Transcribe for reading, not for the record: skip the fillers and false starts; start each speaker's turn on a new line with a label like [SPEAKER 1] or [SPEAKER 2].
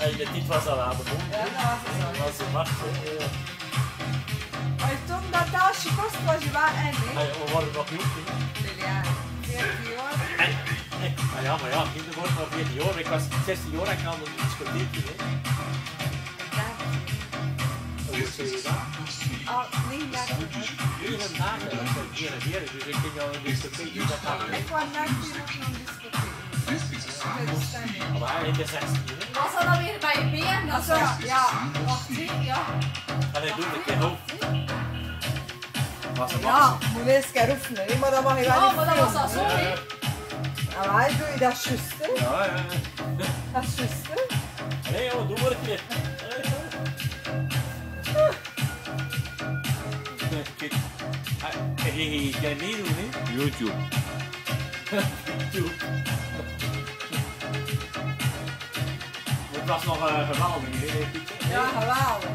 [SPEAKER 1] Dit was al aan de mond.
[SPEAKER 2] Ja, dat was het zo.
[SPEAKER 1] Dat was een macht.
[SPEAKER 2] Maar toen dat tasje kost, was je waar en nee?
[SPEAKER 1] We worden nog jong.
[SPEAKER 2] Ja, 14 jaar.
[SPEAKER 1] Ja, maar ja, kinderen worden maar 14 jaar. Ik was 16 jaar en ik had een discotheekje. Hoe zeg je dat?
[SPEAKER 2] Oh, nee, dat niet.
[SPEAKER 1] Hier en daar, dat zijn hier en hier. Dus ik ging al een discotheekje. Dat gaat
[SPEAKER 2] Ik kwam net hier nog naar een discotheek.
[SPEAKER 1] maar in de 16.
[SPEAKER 3] Was dat dan weer bij je been? Dat zo?
[SPEAKER 2] Ja.
[SPEAKER 3] Wacht, ja.
[SPEAKER 1] En ik doe een keer hoofd. Was het
[SPEAKER 2] Ja, moet je eens een keer oefenen, maar dan mag je wel
[SPEAKER 3] Oh,
[SPEAKER 2] niet
[SPEAKER 3] maar dat was dat
[SPEAKER 2] filmen.
[SPEAKER 3] zo, hè?
[SPEAKER 2] Ja, maar doe je dat juist, hè?
[SPEAKER 1] Ja, ja.
[SPEAKER 2] Dat is juist, hè?
[SPEAKER 1] Nee joh, doe maar een keer. Kijk, je kan meedoen, hè?
[SPEAKER 4] YouTube.
[SPEAKER 1] Het was nog geweldig, hè?
[SPEAKER 2] Ja, geweldig.